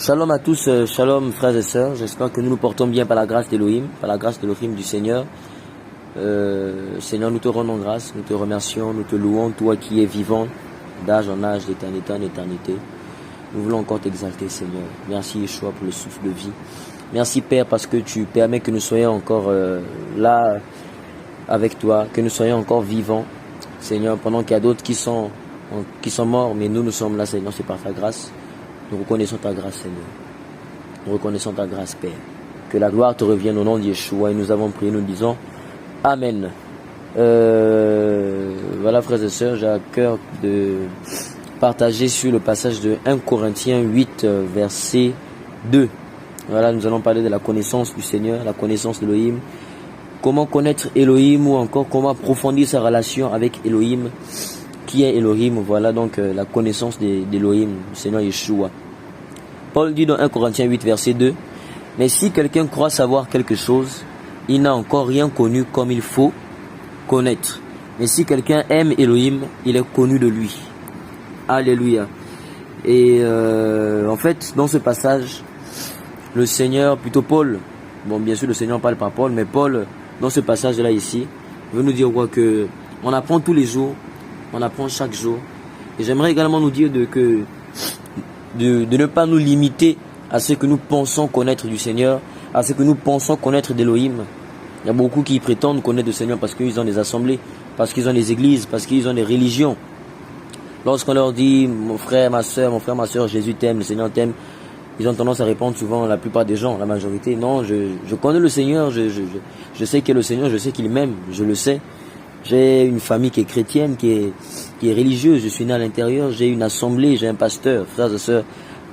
Shalom à tous, shalom frères et sœurs. J'espère que nous nous portons bien par la grâce d'Élohim, par la grâce d'Élohim du Seigneur. Seigneur, nous te rendons grâce, nous te remercions, nous te louons, toi qui es vivant, d'âge en âge, d'éternité en éternité. Nous voulons encore t'exalter, Seigneur. Merci Yeshua pour le souffle de vie. Merci Père parce que tu permets que nous soyons encore là avec toi, que nous soyons encore vivants, Seigneur, pendant qu'il y a d'autres qui sont morts, mais nous sommes là, Seigneur, c'est par ta grâce. Nous reconnaissons ta grâce, Seigneur. Nous reconnaissons ta grâce, Père. Que la gloire te revienne au nom de Yeshua. Et nous avons prié, nous disons Amen. Voilà, frères et sœurs, j'ai à cœur de partager sur le passage de 1 Corinthiens 8, verset 2. Voilà, nous allons parler de la connaissance du Seigneur, la connaissance d'Élohim. Comment connaître Elohim ou encore comment approfondir sa relation avec Elohim. Qui est Elohim? Voilà donc la connaissance d'Elohim, du Seigneur Yeshua. Paul dit dans 1 Corinthiens 8, verset 2, « Mais si quelqu'un croit savoir quelque chose, il n'a encore rien connu comme il faut connaître. Mais si quelqu'un aime Elohim, il est connu de lui. » Alléluia. Et en fait, dans ce passage, le Seigneur, plutôt Paul, bon bien sûr le Seigneur parle par Paul, mais Paul, dans ce passage-là ici, veut nous dire quoi, que on apprend tous les jours, on apprend chaque jour. Et j'aimerais également nous dire de ne pas nous limiter à ce que nous pensons connaître du Seigneur, à ce que nous pensons connaître d'Elohim. Il y a beaucoup qui prétendent connaître le Seigneur parce qu'ils ont des assemblées, parce qu'ils ont des églises, parce qu'ils ont des religions. Lorsqu'on leur dit mon frère, ma soeur, Jésus t'aime, le Seigneur t'aime, ils ont tendance à répondre souvent, la plupart des gens, la majorité, non, je connais le Seigneur, je sais qu'il est le Seigneur, je sais qu'il m'aime, je le sais. J'ai une famille qui est chrétienne, qui est religieuse, je suis né à l'intérieur, j'ai une assemblée, j'ai un pasteur. Frères et sœurs,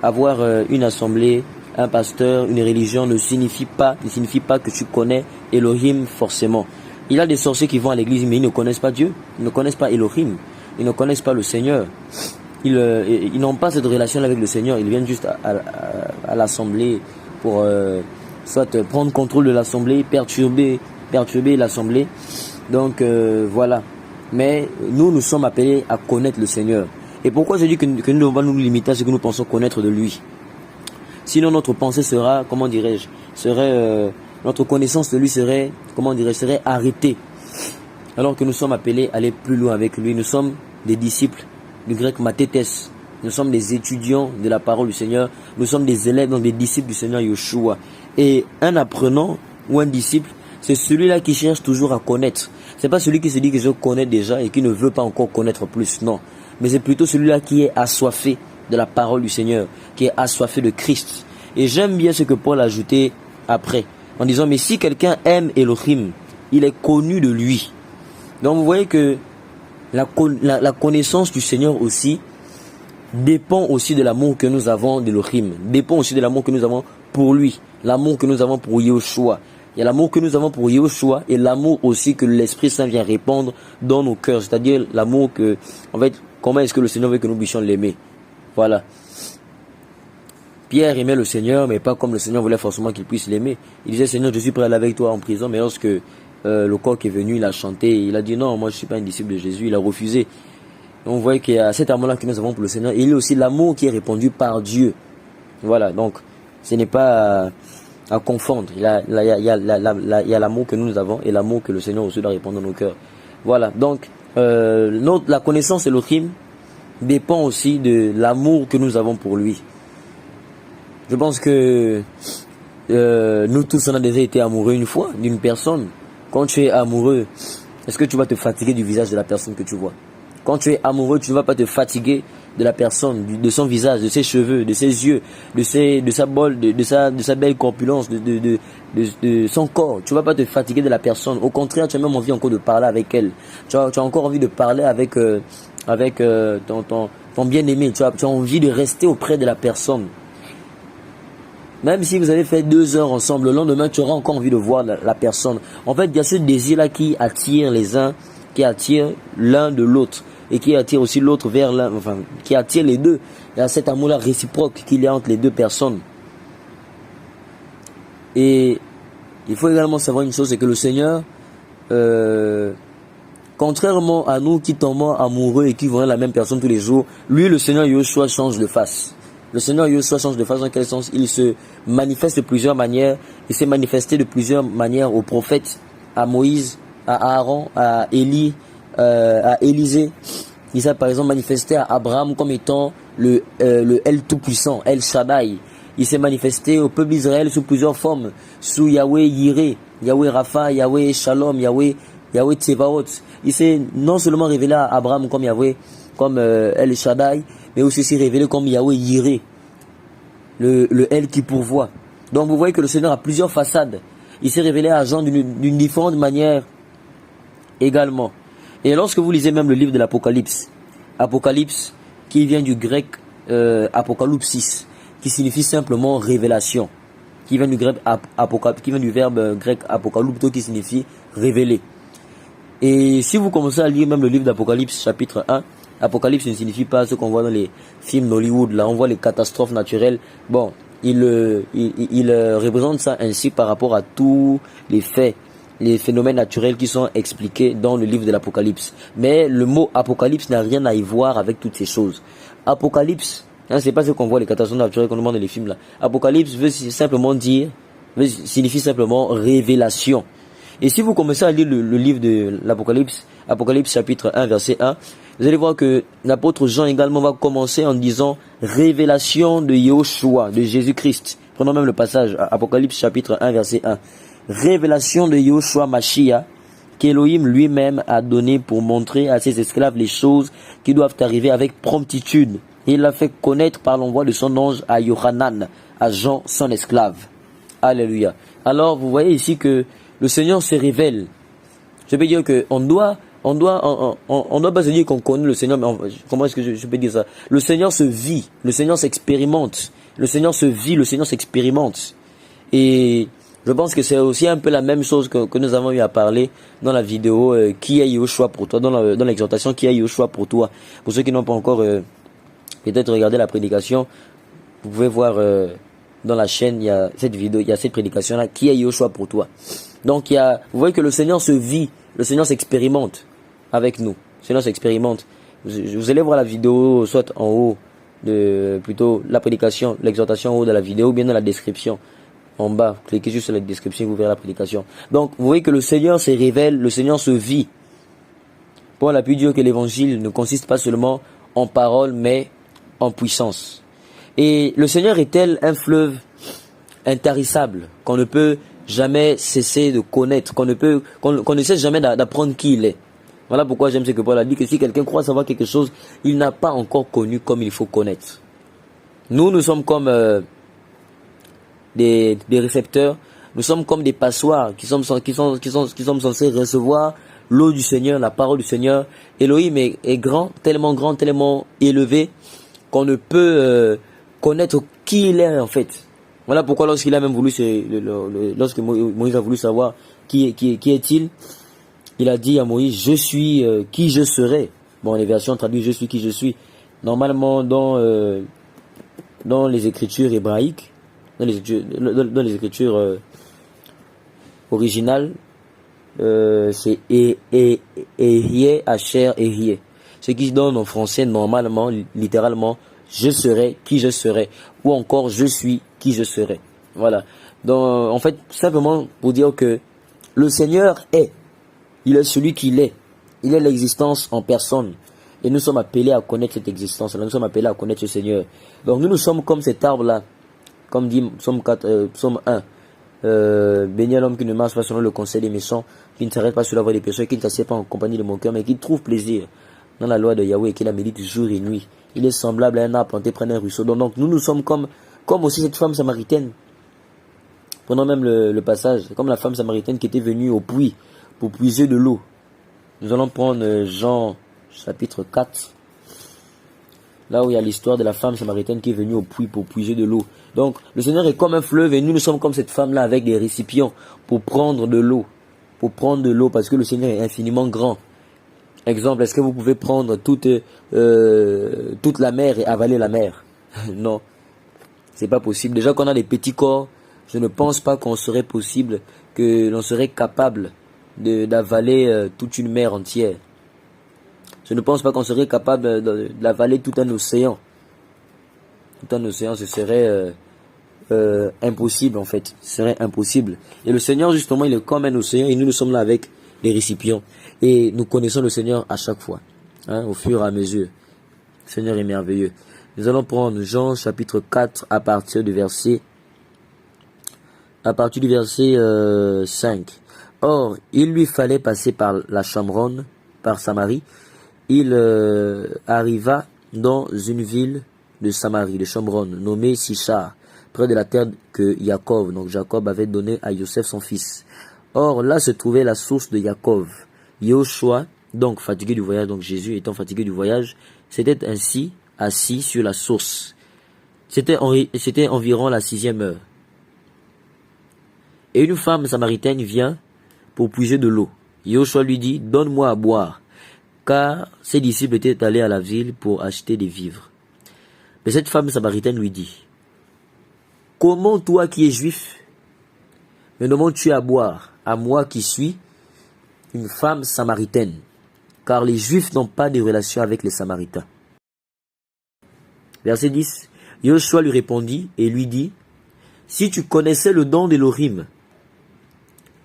avoir une assemblée, un pasteur, une religion ne signifie pas que tu connais Elohim forcément. Il y a des sorciers qui vont à l'église mais ils ne connaissent pas Dieu, ils ne connaissent pas Elohim, ils ne connaissent pas le Seigneur. Ils n'ont pas cette relation avec le Seigneur, ils viennent juste à l'assemblée pour soit prendre contrôle de l'assemblée, perturber l'assemblée. Donc voilà. Mais nous sommes appelés à connaître le Seigneur. Et pourquoi je dis que nous ne devons pas nous limiter à ce que nous pensons connaître de lui? Sinon notre pensée sera, notre connaissance de lui serait arrêtée. Alors que nous sommes appelés à aller plus loin avec lui. Nous sommes des disciples du grec mathetes. Nous sommes des étudiants de la parole du Seigneur. Nous sommes des élèves, donc des disciples du Seigneur Yeshua. Et un apprenant ou un disciple, c'est celui-là qui cherche toujours à connaître. C'est pas celui qui se dit que je connais déjà et qui ne veut pas encore connaître plus, non. Mais c'est plutôt celui-là qui est assoiffé de la parole du Seigneur, qui est assoiffé de Christ. Et j'aime bien ce que Paul a ajouté après, en disant, mais si quelqu'un aime Elohim, il est connu de lui. Donc vous voyez que la connaissance du Seigneur aussi dépend aussi de l'amour que nous avons d'Elohim, dépend aussi de l'amour que nous avons pour lui, l'amour que nous avons pour Yeshua. Il y a l'amour que nous avons pour Yeshua et l'amour aussi que l'Esprit Saint vient répandre dans nos cœurs. C'est-à-dire l'amour que, en fait, comment est-ce que le Seigneur veut que nous puissions l'aimer. Voilà. Pierre aimait le Seigneur, mais pas comme le Seigneur voulait forcément qu'il puisse l'aimer. Il disait, Seigneur, je suis prêt à aller avec toi en prison. Mais lorsque le coq est venu, il a chanté, il a dit, non, moi je ne suis pas un disciple de Jésus. Il a refusé. Et on voit qu'il y a cet amour-là que nous avons pour le Seigneur. Et il y a aussi l'amour qui est répandu par Dieu. Voilà, donc ce n'est pas à confondre. Il y a l'amour que nous avons et l'amour que le Seigneur aussi doit répondre dans nos cœurs. Voilà, donc la connaissance Elohim dépend aussi de l'amour que nous avons pour lui. Je pense que nous tous on a déjà été amoureux une fois d'une personne. Quand tu es amoureux, est-ce que tu vas te fatiguer du visage de la personne que tu vois? Quand tu es amoureux, tu ne vas pas te fatiguer de la personne, de son visage, de ses cheveux, de ses yeux, de sa belle corpulence, de son corps. Tu ne vas pas te fatiguer de la personne. Au contraire, tu as même envie encore de parler avec elle. Tu as encore envie de parler avec ton bien-aimé. Tu as envie de rester auprès de la personne. Même si vous avez fait 2 heures ensemble, le lendemain, tu auras encore envie de voir la personne. En fait, il y a ce désir-là qui attire les uns, qui attire l'un de l'autre. Et qui attire aussi l'autre vers l'un, enfin, qui attire les deux. Il y a cet amour-là réciproque qu'il y a entre les deux personnes. Et il faut également savoir une chose, c'est que le Seigneur, contrairement à nous qui tombons amoureux et qui voyons la même personne tous les jours, lui, le Seigneur Yeshua change de face. Le Seigneur Yoshua change de face dans quel sens? Il se manifeste de plusieurs manières. Il s'est manifesté de plusieurs manières aux prophètes, à Moïse, à Aaron, à Élie, à Élisée. Il s'est par exemple manifesté à Abraham comme étant le El Tout-Puissant, El Shaddai. Il s'est manifesté au peuple d'Israël sous plusieurs formes, sous Yahweh Yireh, Yahweh Rapha, Yahweh Shalom, Yahweh Tsevaot. Il s'est non seulement révélé à Abraham comme Yahweh, comme El Shaddai, mais aussi s'est révélé comme Yahweh Yireh, le El qui pourvoit. Donc vous voyez que le Seigneur a plusieurs façades. Il s'est révélé à Jean d'une différente manière également. Et lorsque vous lisez même le livre de l'Apocalypse, Apocalypse qui vient du grec apocalypsis, qui signifie simplement révélation, qui vient du grec qui vient du verbe grec apocalypto qui signifie révéler. Et si vous commencez à lire même le livre d'Apocalypse chapitre 1, Apocalypse ne signifie pas ce qu'on voit dans les films d'Hollywood, là on voit les catastrophes naturelles. Bon, il représente ça ainsi par rapport à tous les faits, les phénomènes naturels qui sont expliqués dans le livre de l'Apocalypse. Mais le mot Apocalypse n'a rien à y voir avec toutes ces choses. Apocalypse, c'est pas ce qu'on voit, les catastrophes naturelles qu'on demande dans les films là. Apocalypse signifie simplement révélation. Et si vous commencez à lire le livre de l'Apocalypse, Apocalypse chapitre 1 verset 1, vous allez voir que l'apôtre Jean également va commencer en disant révélation de Yahushua, de Jésus-Christ. Prenons même le passage, Apocalypse chapitre 1 verset 1. Révélation de Yahushua Mashiach, qu'Élohim lui-même a donné pour montrer à ses esclaves les choses qui doivent arriver avec promptitude. Et il l'a fait connaître par l'envoi de son ange à Yohanan, à Jean son esclave. Alléluia. Alors vous voyez ici que le Seigneur se révèle. Je peux dire que on doit pas se dire qu'on connaît le Seigneur, mais comment est-ce que je peux dire ça? Le Seigneur se vit, le Seigneur s'expérimente, le Seigneur se vit, le Seigneur s'expérimente. Et je pense que c'est aussi un peu la même chose que nous avons eu à parler dans la vidéo qui est Yahushua pour toi, dans l'exhortation qui est Yahushua pour toi. Pour ceux qui n'ont pas encore peut-être regardé la prédication, vous pouvez voir dans la chaîne, il y a cette vidéo, il y a cette prédication là qui est Yahushua pour toi. Donc vous voyez que le Seigneur se vit, le Seigneur s'expérimente avec nous. Le Seigneur s'expérimente. Vous allez voir la vidéo soit en haut plutôt la prédication, l'exhortation en haut de la vidéo, ou bien dans la description en bas. Cliquez juste sur la description et vous verrez la prédication. Donc vous voyez que le Seigneur se révèle, le Seigneur se vit. Paul a pu dire que l'évangile ne consiste pas seulement en parole mais en puissance. Et le Seigneur est tel un fleuve intarissable qu'on ne peut jamais cesser de connaître, qu'on ne cesse jamais d'apprendre qui il est. Voilà pourquoi j'aime ce que Paul a dit, que si quelqu'un croit savoir quelque chose, il n'a pas encore connu comme il faut connaître. Nous sommes comme des récepteurs, nous sommes comme des passoires qui sommes censés recevoir l'eau du Seigneur, la parole du Seigneur. Elohim est grand, tellement élevé qu'on ne peut connaître qui il est en fait. Voilà pourquoi lorsqu'il a même voulu, lorsque Moïse a voulu savoir qui est-il, il a dit à Moïse, je suis qui je serai. Bon, les versions traduisent je suis qui je suis. Normalement, dans les écritures hébraïques, dans les écritures originales, c'est Ehie, Asher, Ehie. Ce qui donne en français normalement, littéralement, je serai qui je serai, ou encore je suis qui je serai. Voilà. Donc en fait, simplement pour dire que le Seigneur est, il est celui qu'il est, il est l'existence en personne, et nous sommes appelés à connaître cette existence, nous sommes appelés à connaître ce Seigneur. Donc nous sommes comme cet arbre là, comme dit Psaume 1. Béni à l'homme qui ne marche pas selon le conseil des méchants, qui ne s'arrête pas sur la voie des pécheurs, qui ne s'assied pas en compagnie de mon cœur, mais qui trouve plaisir dans la loi de Yahweh et qui la médite jour et nuit. Il est semblable à un arbre planté près d'un ruisseau. Donc nous sommes comme aussi cette femme samaritaine. Prenons même le passage, comme la femme samaritaine qui était venue au puits pour puiser de l'eau. Nous allons prendre Jean chapitre 4, là où il y a l'histoire de la femme samaritaine qui est venue au puits pour puiser de l'eau. Donc le Seigneur est comme un fleuve et nous sommes comme cette femme-là avec des récipients pour prendre de l'eau. Pour prendre de l'eau parce que le Seigneur est infiniment grand. Exemple, est-ce que vous pouvez prendre toute la mer et avaler la mer? Non, c'est pas possible. Déjà qu'on a des petits corps, je ne pense pas qu'on serait possible, que l'on serait capable d'avaler toute une mer entière. Je ne pense pas qu'on serait capable d'avaler tout un océan. tout un océan, ce serait impossible en fait. Ce serait impossible. Et le Seigneur, justement, il est comme un océan et nous sommes là avec les récipients. Et nous connaissons le Seigneur à chaque fois, hein, au fur et à mesure. Le Seigneur est merveilleux. Nous allons prendre Jean chapitre 4 à partir du verset 5. Or, il lui fallait passer par la Chamronne, par Samarie. Il arriva dans une ville de Samarie, de Chamronne, nommée Sichar, près de la terre que Jacob, donc Jacob avait donnée à Joseph son fils. Or, là se trouvait la source de Jacob. Yoshua, donc fatigué du voyage, donc Jésus étant fatigué du voyage, s'était ainsi assis sur la source. C'était environ la 6e heure. Et une femme samaritaine vient pour puiser de l'eau. Yoshua lui dit, donne-moi à boire, car ses disciples étaient allés à la ville pour acheter des vivres. Mais cette femme samaritaine lui dit, comment toi qui es juif, me demandes-tu à boire, à moi qui suis une femme samaritaine, car les juifs n'ont pas de relation avec les samaritains. Verset 10. Yoshua lui répondit et lui dit, si tu connaissais le don d'Élohim,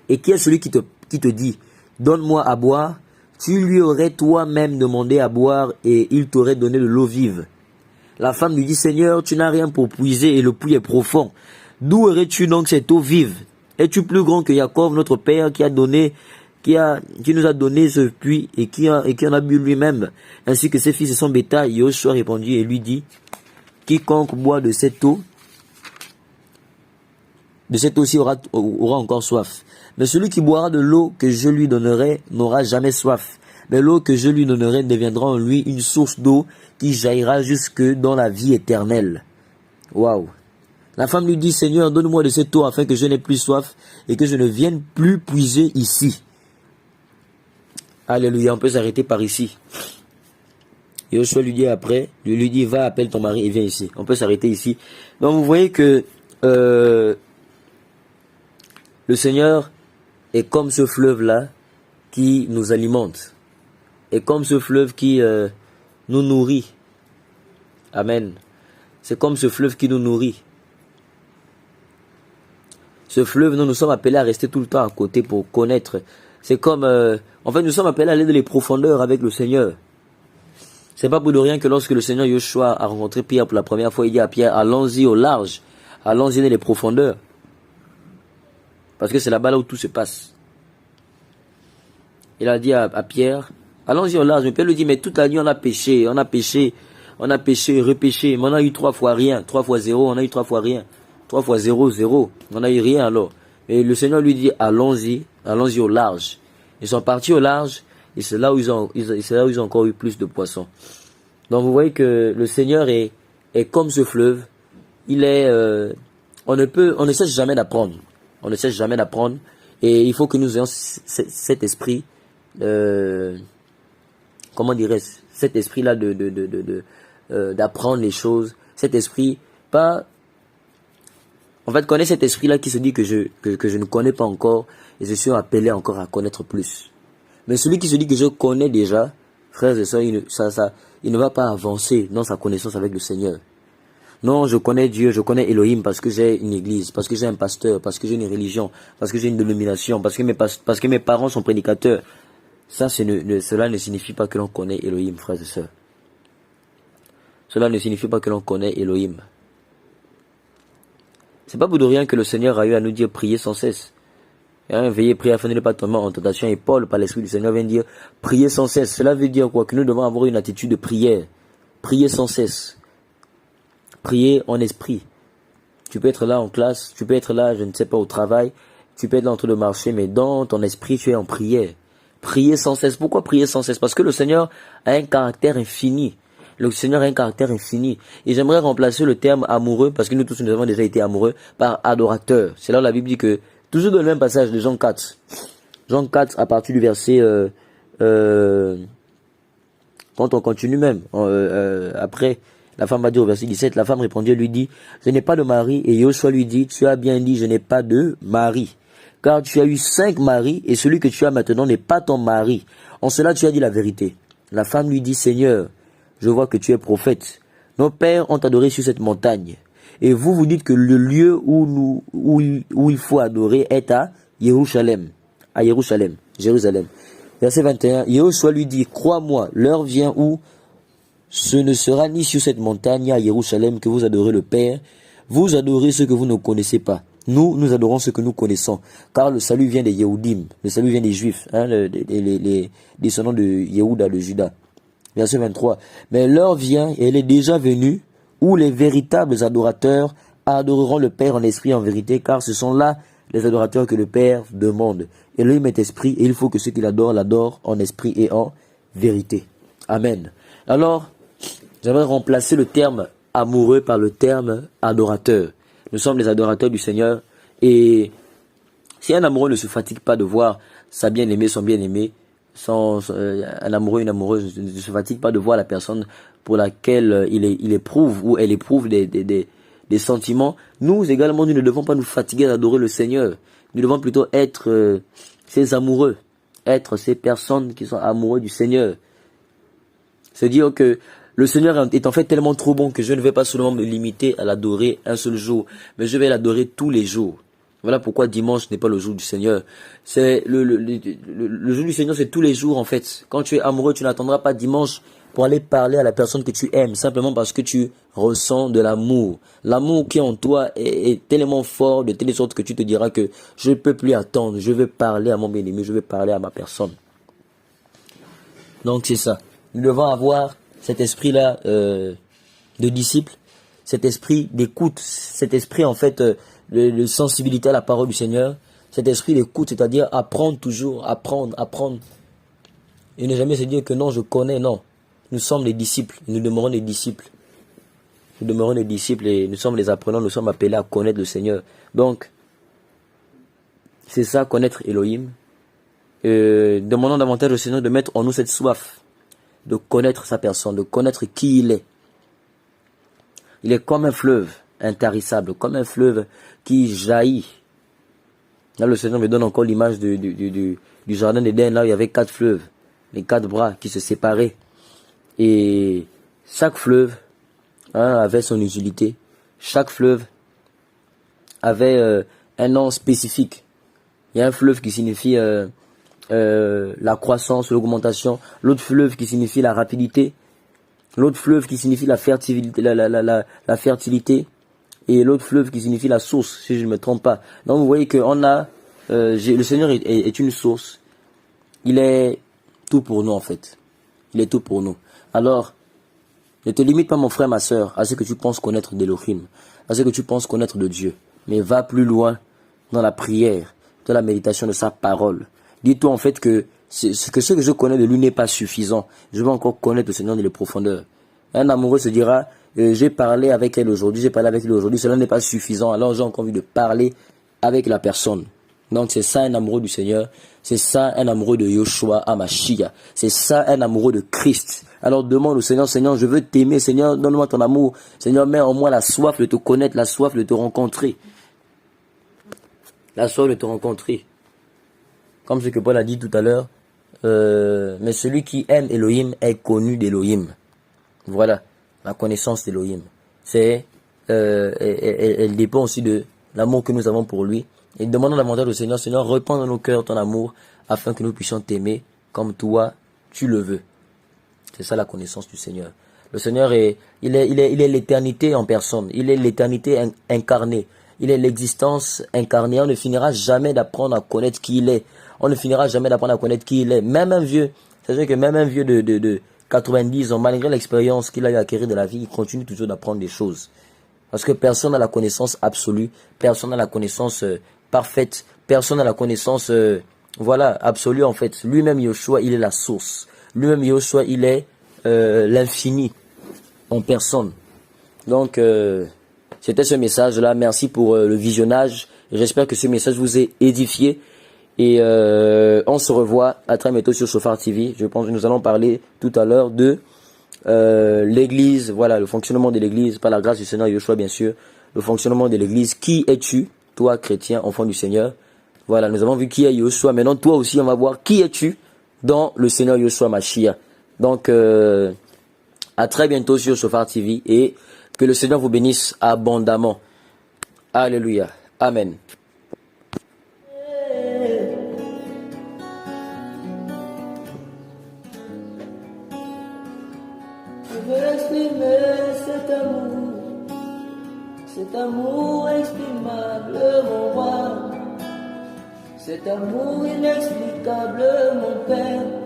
et qui est celui qui te dit, donne-moi à boire, tu lui aurais toi-même demandé à boire et il t'aurait donné de l'eau vive. La femme lui dit, Seigneur, tu n'as rien pour puiser et le puits est profond. D'où aurais-tu donc cette eau vive? Es-tu plus grand que Jacob, notre père, qui nous a donné ce puits et qui en a bu lui-même, ainsi que ses fils et son bétail? Yoshua répondit et lui dit, quiconque boit de cette eau aussi aura encore soif. Mais celui qui boira de l'eau que je lui donnerai n'aura jamais soif. Mais l'eau que je lui donnerai deviendra en lui une source d'eau qui jaillira jusque dans la vie éternelle. Waouh! La femme lui dit, Seigneur, donne-moi de cette eau afin que je n'ai plus soif et que je ne vienne plus puiser ici. Alléluia, on peut s'arrêter par ici. Yoshua lui dit après, lui dit, va, appelle ton mari et viens ici. On peut s'arrêter ici. Donc vous voyez que le Seigneur est comme ce fleuve-là qui nous alimente. Et comme ce fleuve qui nous nourrit. Amen. C'est comme ce fleuve qui nous nourrit. Ce fleuve, nous sommes appelés à rester tout le temps à côté pour connaître. C'est comme... en fait, nous sommes appelés à aller dans les profondeurs avec le Seigneur. C'est pas pour de rien que lorsque le Seigneur Yoshua a rencontré Pierre pour la première fois, il dit à Pierre, allons-y au large. Allons-y dans les profondeurs. Parce que c'est là-bas où tout se passe. Il a dit à Pierre, allons-y au large. Mais Pierre lui dit, mais toute la nuit on a péché, repêché. Mais on a eu 3 fois rien, 3 fois 0, on a eu 3 fois rien. 3 fois 0, 0. On n'a eu rien alors. Et le Seigneur lui dit, allons-y au large. Ils sont partis au large et c'est là où ils ont encore eu plus de poissons. Donc vous voyez que le Seigneur est comme ce fleuve. Il est, on ne cesse jamais d'apprendre. On ne cesse jamais d'apprendre. Et il faut que nous ayons cet esprit, comment dirais-je, cet esprit-là d'apprendre les choses. Cet esprit, pas, en fait, connaître cet esprit-là qui se dit que je ne connais pas encore et je suis appelé encore à connaître plus. Mais celui qui se dit que je connais déjà, frères et sœurs, il ne va pas avancer dans sa connaissance avec le Seigneur. Non, je connais Dieu, je connais Elohim parce que j'ai une église, parce que j'ai un pasteur, parce que j'ai une religion, parce que j'ai une dénomination, parce que mes parents sont prédicateurs. Cela ne signifie pas que l'on connaît Elohim, frères et sœurs. Cela ne signifie pas que l'on connaît Elohim. C'est pas pour de rien que le Seigneur a eu à nous dire prier sans cesse. Veillez, prier afin de ne pas tomber en tentation. Et Paul, par l'Esprit du Seigneur, vient dire prier sans cesse. Cela veut dire quoi? Que nous devons avoir une attitude de prière. Prier sans cesse. Prier en esprit. Tu peux être là en classe, tu peux être là, je ne sais pas, au travail, tu peux être là en train de marcher, mais dans ton esprit, tu es en prière. Prier sans cesse. Pourquoi prier sans cesse? Parce que le Seigneur a un caractère infini. Le Seigneur a un caractère infini. Et j'aimerais remplacer le terme amoureux, parce que nous tous nous avons déjà été amoureux, par adorateur. C'est là où la Bible dit que, toujours dans le même passage de Jean 4. Jean 4, à partir du verset... quand on continue même, après, la femme va dire au verset 17, la femme répondit et lui dit, je n'ai pas de mari. Et Yoshua lui dit, tu as bien dit, je n'ai pas de mari. Car tu as eu 5 maris, et celui que tu as maintenant n'est pas ton mari. En cela, tu as dit la vérité. La femme lui dit, Seigneur, je vois que tu es prophète. nos pères ont adoré sur cette montagne. Et vous, vous dites que le lieu où il faut adorer est à Jérusalem. À Jérusalem. Jérusalem. Verset 21. Yahushua lui dit, crois-moi, l'heure vient où ce ne sera ni sur cette montagne, ni à Jérusalem que vous adorez le Père. Vous adorez ce que vous ne connaissez pas. Nous adorons ce que nous connaissons. Car le salut vient des Yehudim. Le salut vient des Juifs. Les descendants de Yehuda, de Juda. Verset 23. Mais l'heure vient, et elle est déjà venue, où les véritables adorateurs adoreront le Père en esprit et en vérité, car ce sont là les adorateurs que le Père demande. Elohim est esprit, et il faut que ceux qui l'adorent, l'adorent en esprit et en vérité. Amen. Alors, j'aimerais remplacer le terme amoureux par le terme adorateur. Nous sommes les adorateurs du Seigneur, et si un amoureux ne se fatigue pas de voir sa bien-aimée, son bien-aimé, un amoureux, une amoureuse ne se fatigue pas de voir la personne pour laquelle il éprouve ou elle éprouve des sentiments, nous également, nous ne devons pas nous fatiguer d'adorer le Seigneur. Nous devons plutôt être ces amoureux, être ces personnes qui sont amoureux du Seigneur. Se dire que le Seigneur est en fait tellement trop bon que je ne vais pas seulement me limiter à l'adorer un seul jour, mais je vais l'adorer tous les jours. Voilà pourquoi dimanche n'est pas le jour du Seigneur. C'est le jour du Seigneur, c'est tous les jours en fait. Quand tu es amoureux, tu n'attendras pas dimanche pour aller parler à la personne que tu aimes, simplement parce que tu ressens de l'amour. L'amour qui est en toi est tellement fort, de telle sorte que tu te diras que je ne peux plus attendre, je veux parler à mon bien-aimé, je veux parler à ma personne. Donc c'est ça. Nous devons avoir cet esprit-là de disciple, cet esprit d'écoute, cet esprit en fait de sensibilité à la parole du Seigneur, cet esprit d'écoute, c'est-à-dire apprendre toujours, apprendre. Et ne jamais se dire que non, je connais, non. Nous sommes les disciples, nous demeurons les disciples. Nous demeurons les disciples et nous sommes les apprenants, nous sommes appelés à connaître le Seigneur. Donc, c'est ça, connaître Elohim. Demandons davantage au Seigneur de mettre en nous cette soif, de connaître sa personne, de connaître qui il est. Il est comme un fleuve intarissable, comme un fleuve qui jaillit. Là, le Seigneur me donne encore l'image du jardin d'Éden, là où il y avait 4 fleuves, les 4 bras qui se séparaient. Et chaque fleuve avait son utilité. Chaque fleuve avait un nom spécifique. Il y a un fleuve qui signifie la croissance, l'augmentation. L'autre fleuve qui signifie la rapidité. L'autre fleuve qui signifie la fertilité, la fertilité. Et l'autre fleuve qui signifie la source, si je ne me trompe pas. Donc vous voyez que le Seigneur est une source. Il est tout pour nous en fait. Il est tout pour nous. Alors, ne te limite pas mon frère, ma soeur, à ce que tu penses connaître d'Elohim, à ce que tu penses connaître de Dieu. Mais va plus loin dans la prière, dans la méditation de sa parole. Dis-toi en fait que ce que je connais de lui n'est pas suffisant. Je veux encore connaître le Seigneur dans les profondeurs. Un amoureux se dira, j'ai parlé avec elle aujourd'hui, j'ai parlé avec lui aujourd'hui, cela n'est pas suffisant. Alors j'ai encore envie de parler avec la personne. Donc c'est ça un amoureux du Seigneur, c'est ça un amoureux de Yoshua Hamashiach, c'est ça un amoureux de Christ. Alors demande au Seigneur, Seigneur, je veux t'aimer, Seigneur, donne-moi ton amour. Seigneur, mets en moi la soif de te connaître, la soif de te rencontrer. La soif de te rencontrer. Comme ce que Paul a dit tout à l'heure, mais celui qui aime Elohim est connu d'Elohim. Voilà, la connaissance d'Elohim. Elle dépend aussi de l'amour que nous avons pour lui. Et demandons davantage au Seigneur, Seigneur, répands dans nos cœurs ton amour, afin que nous puissions t'aimer comme toi, tu le veux. C'est ça la connaissance du Seigneur. Le Seigneur il est l'éternité en personne. Il est l'éternité incarnée. Il est l'existence incarnée. On ne finira jamais d'apprendre à connaître qui il est. On ne finira jamais d'apprendre à connaître qui il est. Même un vieux, c'est-à-dire que même un vieux de 90 ans, malgré l'expérience qu'il a eu à acquérir de la vie, il continue toujours d'apprendre des choses. Parce que personne n'a la connaissance absolue, personne n'a la connaissance parfaite, personne n'a la connaissance absolue en fait. Lui-même Yoshua, il est la source. Lui-même Yoshua, il est l'infini en personne. Donc c'était ce message-là. Merci pour le visionnage. J'espère que ce message vous a édifié. Et on se revoit à très bientôt sur Shofar TV. Je pense que nous allons parler tout à l'heure de l'église, voilà, le fonctionnement de l'église, par la grâce du Seigneur Yoshua bien sûr, le fonctionnement de l'église. Qui es-tu, toi chrétien, enfant du Seigneur? Voilà, nous avons vu qui est Yoshua. Maintenant, toi aussi, on va voir qui es-tu dans le Seigneur Yoshua Mashiach. Donc, À très bientôt sur Shofar TV et que le Seigneur vous bénisse abondamment. Alléluia. Amen. Je veux exprimer cet amour exprimable, mon roi, cet amour inexplicable, mon Père.